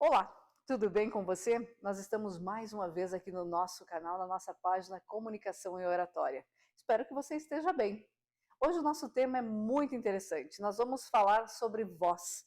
Olá, tudo bem com você? Nós estamos mais uma vez aqui no nosso canal, na nossa página Comunicação e Oratória. Espero que você esteja bem. Hoje o nosso tema é muito interessante. Nós vamos falar sobre voz.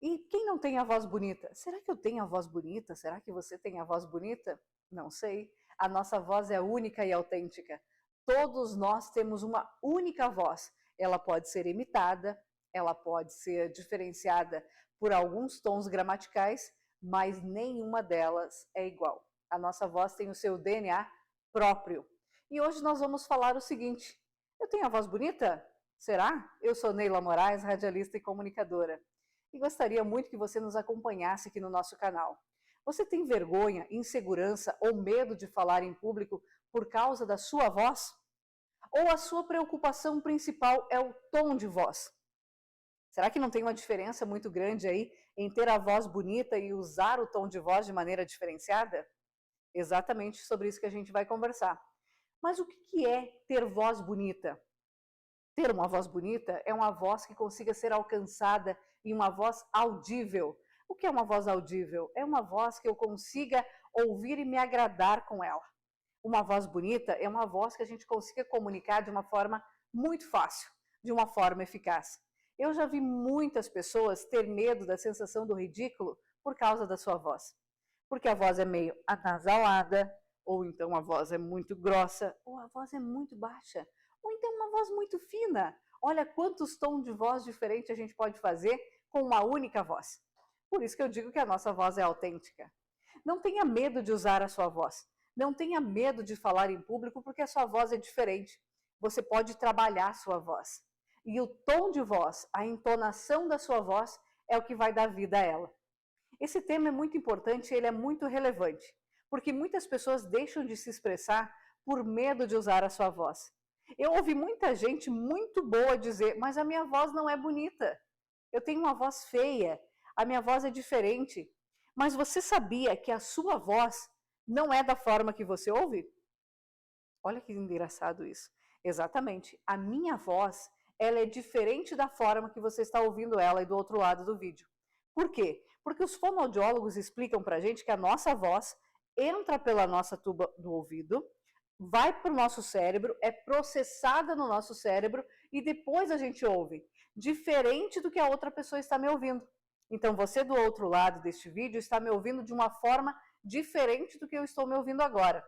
E quem não tem a voz bonita? Será que eu tenho a voz bonita? Será que você tem a voz bonita? Não sei. A nossa voz é única e autêntica. Todos nós temos uma única voz. Ela pode ser imitada, ela pode ser diferenciada por alguns tons gramaticais, mas nenhuma delas é igual. A nossa voz tem o seu DNA próprio. E hoje nós vamos falar o seguinte: eu tenho a voz bonita? Será? Eu sou Neila Moraes, radialista e comunicadora. E gostaria muito que você nos acompanhasse aqui no nosso canal. Você tem vergonha, insegurança ou medo de falar em público por causa da sua voz? Ou a sua preocupação principal é o tom de voz? Será que não tem uma diferença muito grande aí em ter a voz bonita e usar o tom de voz de maneira diferenciada? Exatamente sobre isso que a gente vai conversar. Mas o que é ter voz bonita? Ter uma voz bonita é uma voz que consiga ser alcançada em uma voz audível. O que é uma voz audível? É uma voz que eu consiga ouvir e me agradar com ela. Uma voz bonita é uma voz que a gente consiga comunicar de uma forma muito fácil, de uma forma eficaz. Eu já vi muitas pessoas ter medo da sensação do ridículo por causa da sua voz. Porque a voz é meio anasalada, ou então a voz é muito grossa, ou a voz é muito baixa, ou então uma voz muito fina. Olha quantos tons de voz diferentes a gente pode fazer com uma única voz. Por isso que eu digo que a nossa voz é autêntica. Não tenha medo de usar a sua voz. Não tenha medo de falar em público porque a sua voz é diferente. Você pode trabalhar a sua voz. E o tom de voz, a entonação da sua voz é o que vai dar vida a ela. Esse tema é muito importante e ele é muito relevante, porque muitas pessoas deixam de se expressar por medo de usar a sua voz. Eu ouvi muita gente muito boa dizer, mas a minha voz não é bonita. Eu tenho uma voz feia, a minha voz é diferente. Mas você sabia que a sua voz não é da forma que você ouve? Olha que engraçado isso. Exatamente. A minha voz, ela é diferente da forma que você está ouvindo ela aí do outro lado do vídeo. Por quê? Porque os fonoaudiólogos explicam pra gente que a nossa voz entra pela nossa tuba do ouvido, vai para o nosso cérebro, é processada no nosso cérebro e depois a gente ouve, diferente do que a outra pessoa está me ouvindo. Então você do outro lado deste vídeo está me ouvindo de uma forma diferente do que eu estou me ouvindo agora.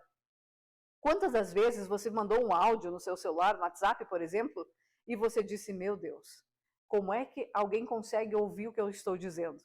Quantas das vezes você mandou um áudio no seu celular, no WhatsApp, por exemplo, e você disse, meu Deus, como é que alguém consegue ouvir o que eu estou dizendo?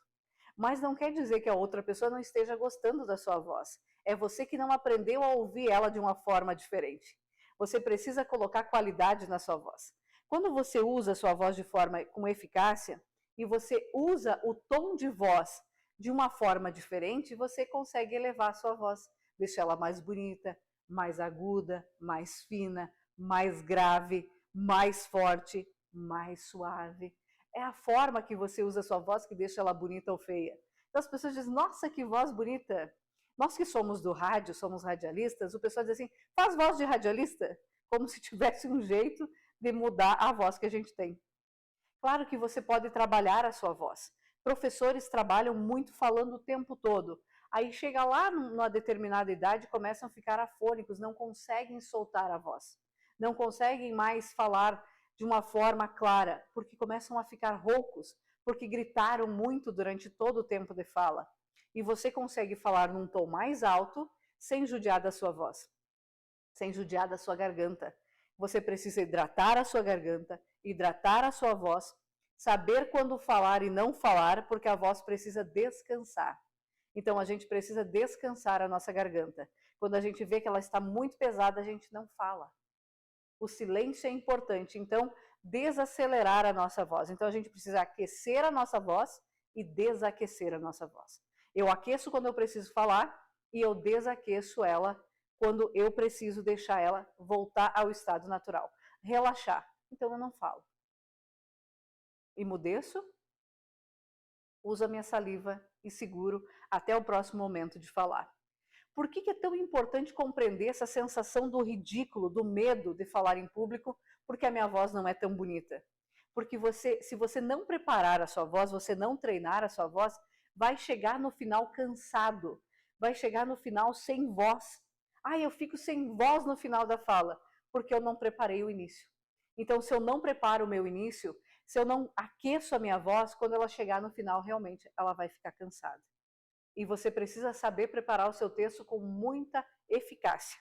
Mas não quer dizer que a outra pessoa não esteja gostando da sua voz. É você que não aprendeu a ouvir ela de uma forma diferente. Você precisa colocar qualidade na sua voz. Quando você usa a sua voz de forma com eficácia e você usa o tom de voz de uma forma diferente, você consegue elevar a sua voz, deixar ela mais bonita, mais aguda, mais fina, mais grave, mais forte, mais suave. É a forma que você usa a sua voz que deixa ela bonita ou feia. Então as pessoas dizem, nossa, que voz bonita. Nós que somos do rádio, somos radialistas, o pessoal diz assim, faz voz de radialista, como se tivesse um jeito de mudar a voz que a gente tem. Claro que você pode trabalhar a sua voz. Professores trabalham muito falando o tempo todo. Aí chega lá numa determinada idade, começam a ficar afônicos, não conseguem soltar a voz. Não conseguem mais falar de uma forma clara, porque começam a ficar roucos, porque gritaram muito durante todo o tempo de fala. E você consegue falar num tom mais alto, sem judiar da sua voz, sem judiar da sua garganta. Você precisa hidratar a sua garganta, hidratar a sua voz, saber quando falar e não falar, porque a voz precisa descansar. Então a gente precisa descansar a nossa garganta. Quando a gente vê que ela está muito pesada, a gente não fala. O silêncio é importante, então desacelerar a nossa voz. Então a gente precisa aquecer a nossa voz e desaquecer a nossa voz. Eu aqueço quando eu preciso falar e eu desaqueço ela quando eu preciso deixar ela voltar ao estado natural. Relaxar. Então eu não falo. Emudeço, uso a minha saliva e seguro até o próximo momento de falar. Por que é tão importante compreender essa sensação do ridículo, do medo de falar em público, porque a minha voz não é tão bonita? Porque se você não preparar a sua voz, você não treinar a sua voz, vai chegar no final cansado, vai chegar no final sem voz. Ah, eu fico sem voz no final da fala, porque eu não preparei o início. Então, se eu não preparo o meu início, se eu não aqueço a minha voz, quando ela chegar no final, realmente ela vai ficar cansada. E você precisa saber preparar o seu texto com muita eficácia.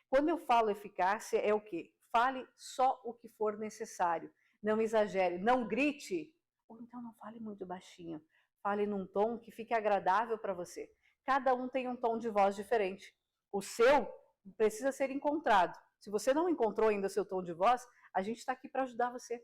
Quando eu falo eficácia, é o quê? Fale só o que for necessário. Não exagere, não grite, ou então não fale muito baixinho. Fale num tom que fique agradável para você. Cada um tem um tom de voz diferente. O seu precisa ser encontrado. Se você não encontrou ainda o seu tom de voz, a gente está aqui para ajudar você.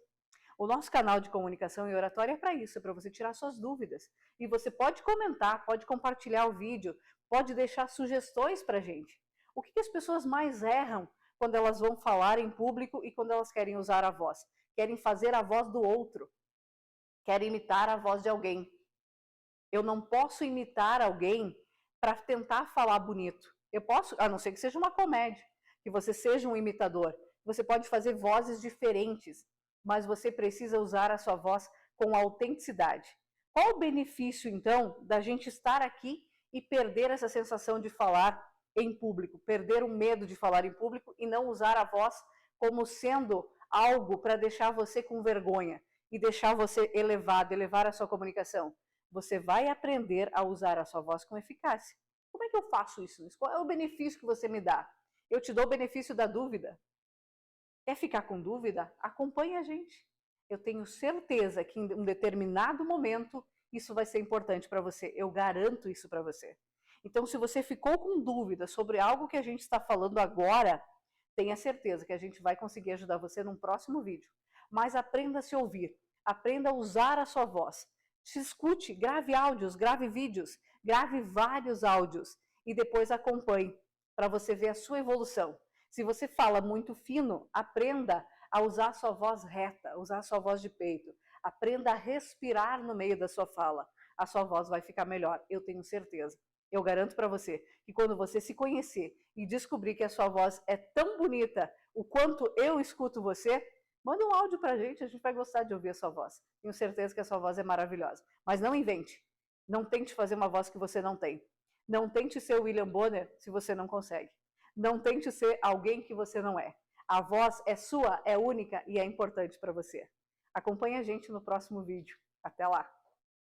O nosso canal de comunicação e oratória é para isso, é para você tirar suas dúvidas. E você pode comentar, pode compartilhar o vídeo, pode deixar sugestões para a gente. O que as pessoas mais erram quando elas vão falar em público e quando elas querem usar a voz? Querem fazer a voz do outro, querem imitar a voz de alguém. Eu não posso imitar alguém para tentar falar bonito. Eu posso, a não ser que seja uma comédia, que você seja um imitador. Você pode fazer vozes diferentes, mas você precisa usar a sua voz com autenticidade. Qual o benefício, então, da gente estar aqui e perder essa sensação de falar em público, perder o medo de falar em público e não usar a voz como sendo algo para deixar você com vergonha e deixar você elevado, elevar a sua comunicação? Você vai aprender a usar a sua voz com eficácia. Como é que eu faço isso? Qual é o benefício que você me dá? Eu te dou o benefício da dúvida. Quer ficar com dúvida? Acompanhe a gente. Eu tenho certeza que em um determinado momento isso vai ser importante para você. Eu garanto isso para você. Então, se você ficou com dúvida sobre algo que a gente está falando agora, tenha certeza que a gente vai conseguir ajudar você num próximo vídeo. Mas aprenda a se ouvir, aprenda a usar a sua voz. Se escute, grave áudios, grave vídeos, grave vários áudios e depois acompanhe para você ver a sua evolução. Se você fala muito fino, aprenda a usar a sua voz reta, usar a sua voz de peito. Aprenda a respirar no meio da sua fala. A sua voz vai ficar melhor, eu tenho certeza. Eu garanto para você que quando você se conhecer e descobrir que a sua voz é tão bonita o quanto eu escuto você, manda um áudio para a gente vai gostar de ouvir a sua voz. Tenho certeza que a sua voz é maravilhosa. Mas não invente. Não tente fazer uma voz que você não tem. Não tente ser o William Bonner se você não consegue. Não tente ser alguém que você não é. A voz é sua, é única e é importante para você. Acompanhe a gente no próximo vídeo. Até lá!